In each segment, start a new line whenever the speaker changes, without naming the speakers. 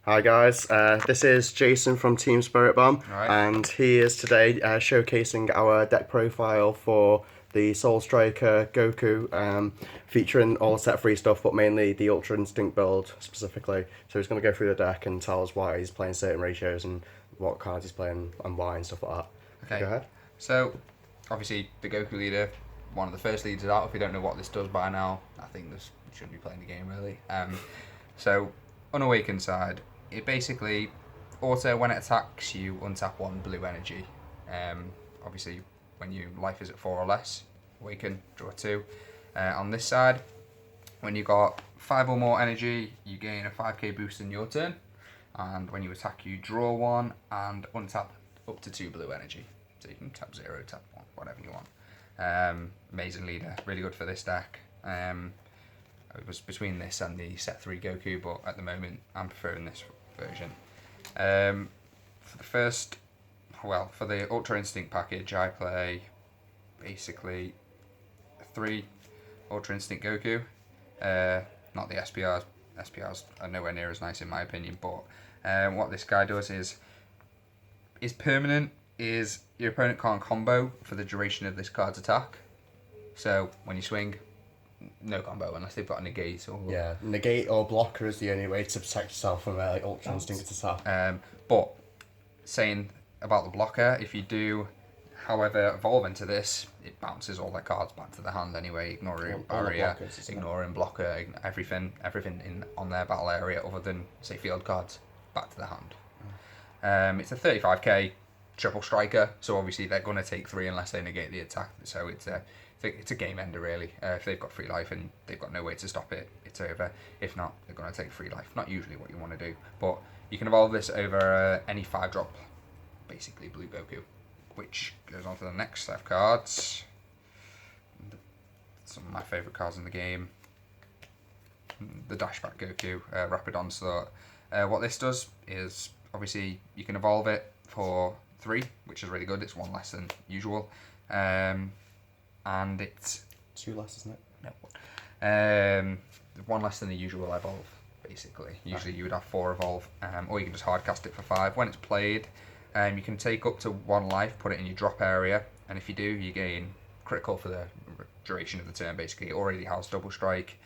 Hi guys, this is Jason from Team SpiritBomb,
Right.
and he is today showcasing our deck profile for the Soul Striker Goku, featuring all set free stuff, but mainly the Ultra Instinct build specifically. So he's going to go through the deck and tell us why he's playing certain ratios and what cards he's playing and why and stuff like that.
Okay.
Go ahead.
So, obviously, the Goku leader, one of the first leaders out. If you don't know what this does by now, I think this shouldn't be playing the game really. So, Unawakened side, it basically auto when it attacks you untap one blue energy. Obviously, when your life is at 4 or less, awaken, draw 2. On this side, when you got 5 or more energy, you gain a 5k boost in your turn. And when you attack, you draw 1 and untap up to 2 blue energy. So you can tap 0, tap 1, whatever you want. Amazing leader, really good for this deck. It was between this and the set 3 Goku, but at the moment I'm preferring this version. For the Ultra Instinct package, I play basically 3 Ultra Instinct Goku. Not the SPRs. SPRs are nowhere near as nice in my opinion, but what this guy does is permanent, is your opponent can't combo for the duration of this card's attack. So when you swing, no combo unless they've got a negate or
Yeah, negate or blocker is the only way to protect yourself from Ultra Instinct attack.
But saying about the blocker, if you do, however, evolve into this, it bounces all their cards back to the hand anyway, ignoring
All the
barrier,
blockers,
ignoring blocker, everything in on their battle area other than say field cards back to the hand. It's a 35k triple striker, so obviously they're going to take 3 unless they negate the attack. So it's a game ender really. If they've got free life and they've got no way to stop it, it's over. If not, they're going to take free life. Not usually what you want to do, but you can evolve this over any 5-drop, basically blue Goku, which goes on to the next set of cards. Some of my favourite cards in the game. The Dashback Goku, Rapid Onslaught. What this does is, obviously, you can evolve it for 3, which is really good. It's 1 less than usual. And it's
2 less, isn't it?
no, 1 less than the usual evolve, basically. Usually you would have 4 evolve, or you can just hardcast it for 5. When it's played, you can take up to 1 life, put it in your drop area, and if you do, you gain critical for the duration of the turn, basically. It already has double strike,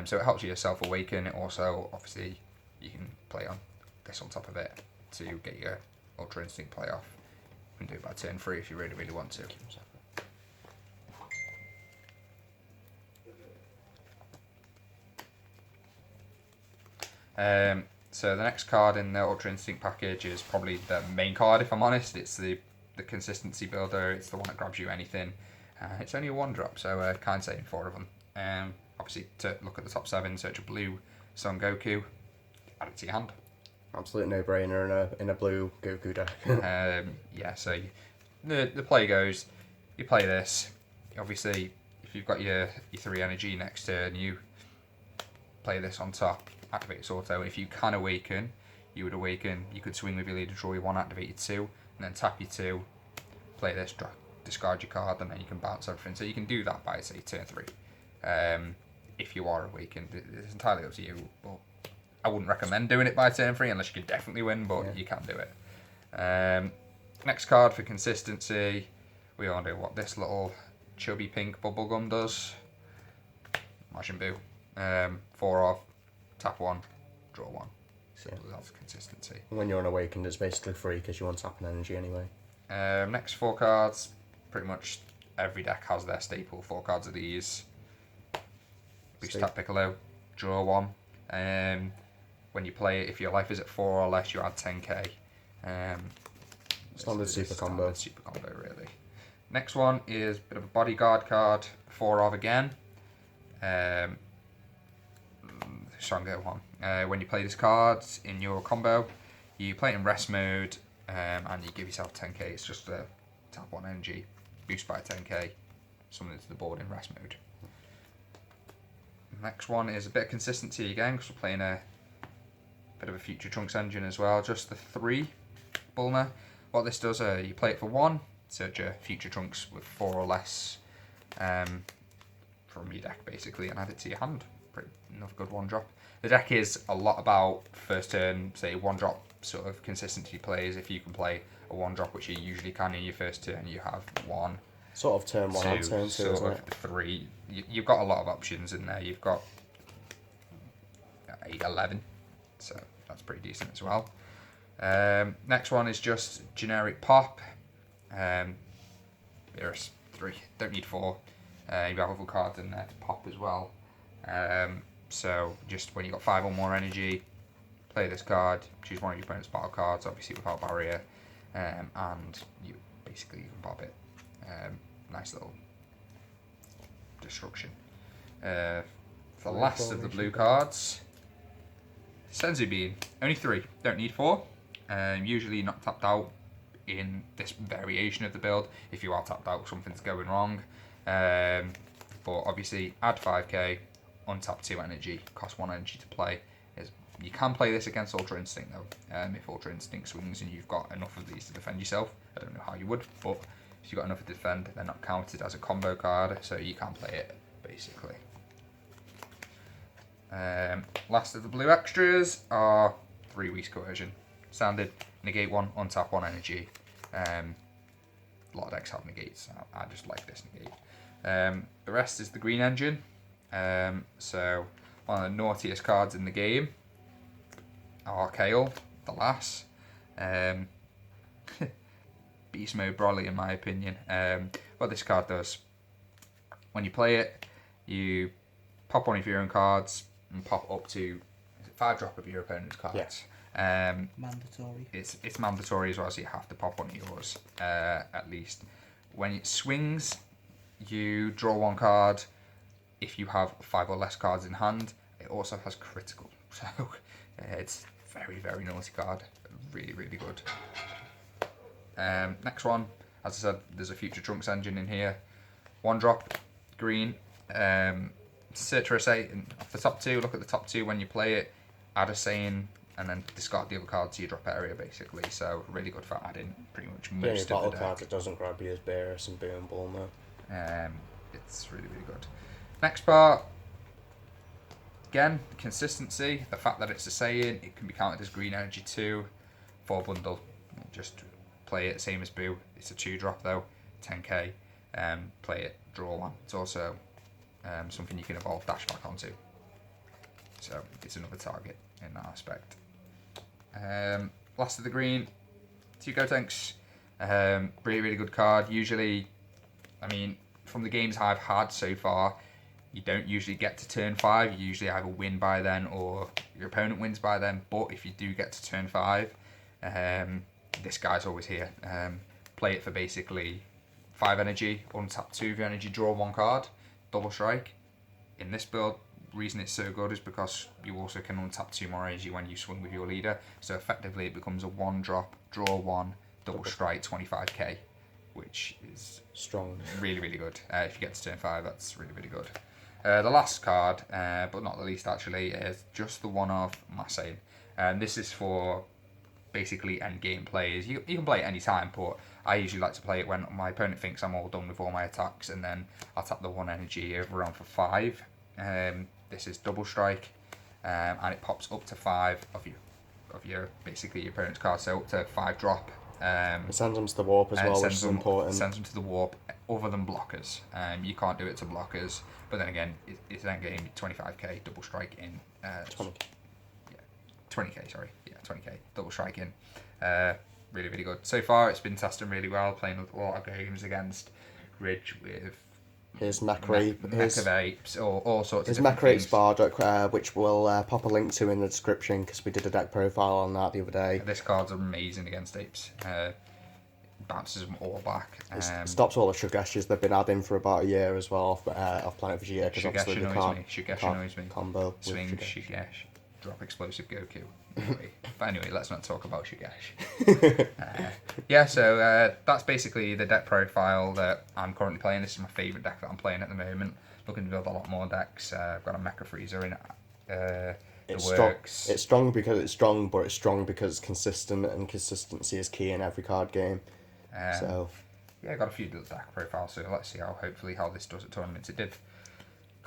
so it helps you self awaken. It also, obviously, you can play on this on top of it to get your Ultra Instinct play off. You can do it by turn 3 if you really, really want to. So the next card in the Ultra Instinct package is probably the main card, if I'm honest. It's the consistency builder. It's the one that grabs you anything. It's only a 1-drop, so kind saying 4 of them. Obviously, to look at the top 7, search a blue Son Goku, add it to your hand.
Absolute no-brainer in a blue Goku deck.
Yeah, so the play goes, you play this. Obviously, if you've got your 3 energy next turn, you play this on top, activate its auto. If you can awaken, you would awaken. You could swing with your leader, draw your 1, activate your 2, and then tap your 2, play this, discard your card, and then you can bounce everything. So you can do that by, say, turn 3. If you are awakened, it's entirely up to you. But I wouldn't recommend doing it by turn 3 unless you can definitely win, but yeah, you can do it. Next card for consistency, we all know what this little chubby pink bubblegum does. Majin Buu. 4 off, tap 1, draw 1. Simple as that's consistency.
When you're unawakened, it's basically free because you want tapping energy anyway.
Next 4 cards, pretty much every deck has their staple 4 cards of these. Boost Tap Piccolo, draw 1. When you play it, if your life is at 4 or less, you add 10k.
Standard super combo.
Super combo, really. Next one is a bit of a bodyguard card, 4 of again. Stronger one. When you play this card in your combo, you play it in rest mode, and you give yourself 10k. It's just a tap 1 energy, boost by 10k, summon it to the board in rest mode. Next one is a bit of consistency again, because we're playing a bit of a Future Trunks engine as well. Just the 3 Bulma. What this does, you play it for 1, search a Future Trunks with 4 or less from your deck basically, and add it to your hand. Another good 1-drop. The deck is a lot about first turn, say, one drop sort of consistency plays. If you can play a one drop, which you usually can in your first turn, you have one,
Sort of turn 1 and turn 2,
sort
isn't
of
it?
3. You've got a lot of options in there. You've got 8, 11, so that's pretty decent as well. Next one is just generic pop. There's 3, don't need 4. You have other cards in there to pop as well. So just when you've got 5 or more energy, play this card, choose one of your opponent's battle cards, obviously without barrier, and you basically can pop it. Nice little destruction. For the last of the blue cards, Senzu Bean. Only 3, don't need 4. Usually not tapped out in this variation of the build. If you are tapped out, something's going wrong. But obviously, add 5k, untap 2 energy, cost 1 energy to play. You can play this against Ultra Instinct though. If Ultra Instinct swings and you've got enough of these to defend yourself, I don't know how you would, but if you've got enough to defend, they're not counted as a combo card, so you can play it basically. Last of the blue extras are 3 weeks coercion. Standard, negate 1, untap 1 energy. A lot of decks have negates. I just like this negate. The rest is the green engine. So one of the naughtiest cards in the game. Archaeal, the Lass. Beast mode Broly in my opinion. What this card does, when you play it, you pop one of your own cards and pop up to 5 drop of your opponent's cards.
Yeah.
Mandatory.
It's mandatory as well, so you have to pop one of yours at least. When it swings, you draw 1 card. If you have 5 or less cards in hand, it also has critical. So it's very, very naughty card. Really, really good. Next one, as I said, there's a Future Trunks engine in here. 1 drop, green. Citrus 8, and off the top 2, look at the top 2 when you play it. Add a saying, and then discard the other card to your drop area, basically. So really good for adding pretty much
The only
most
battle
of the deck.
card that doesn't grab you is Beerus and Boom Bulma.
It's really, really good. Next part, again, consistency. The fact that it's a saying, it can be counted as green energy too. 4 bundle, just play it, same as Boo. It's a 2 drop though, 10k. Play it, draw 1. It's also something you can evolve dash back onto. So it's another target in that aspect. Last of the green, 2 Gotenks. Really, really good card. Usually, I mean, from the games I've had so far, you don't usually get to turn 5. You usually either win by then or your opponent wins by then. But if you do get to turn 5, this guy's always here. Play it for basically 5 energy, untap 2 of your energy, draw 1 card, double strike. In this build, reason it's so good is because you also can untap 2 more energy when you swing with your leader. So effectively it becomes a 1 drop, draw 1, double strike, 25k, which is
Strong.
really, really good. If you get to turn 5, that's really, really good. The last card, but not the least actually, is just the one of Masain. This is for basically end game players. You can play it any time, but I usually like to play it when my opponent thinks I'm all done with all my attacks, and then I'll tap the 1 energy over on for 5. This is double strike, and it pops up to 5 of your basically your opponent's cards, so up to 5 drop.
It sends them to the warp as well, which is important.
Sends them to the warp, other than blockers. You can't do it to blockers, but then again, it's end game 25k double strike in. 20k, sorry. Yeah, 20k double strike in. Really, really good. So far, it's been testing really well. Playing a lot of games against Ridge with
His Macrape, his
Apes, or all sorts of
his
different
Macrape
things.
Bardock, which we'll pop a link to in the description because we did a deck profile on that the other day.
This card's amazing against Apes. Bounces them all back.
It stops all the Shugeshes they've been adding for about a year as well off Planet Vegeta because obviously they
Shugesh
can't
annoys me.
combo with
Swing,
Shugesh.
Shugesh, drop explosive Goku. But anyway, let's not talk about Shugesh. So that's basically the deck profile that I'm currently playing. This is my favourite deck that I'm playing at the moment. Looking to build a lot more decks. I've got a Mecha Freezer in
It's
the
strong.
works.
It's strong because it's strong, but it's strong because it's consistent, and consistency is key in every card game. So
yeah, I got a few little deck profiles, so let's see hopefully how this does at tournaments. It did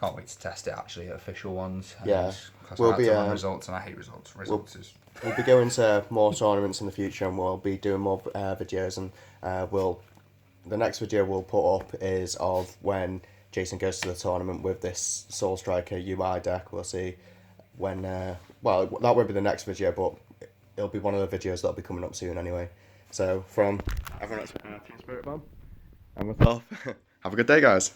Can't wait to test it actually at official ones.
Yeah.
Because
We'll
I like
be,
to run results and I hate results. Results is...
We'll be going to more tournaments in the future, and we'll be doing more videos, and the next video we'll put up is of when Jason goes to the tournament with this Soul Striker UI deck. We'll see when, well, that won't be the next video, but it'll be one of the videos that'll be coming up soon anyway. So from everyone at Team SpiritBomb, and myself, have a good day, guys.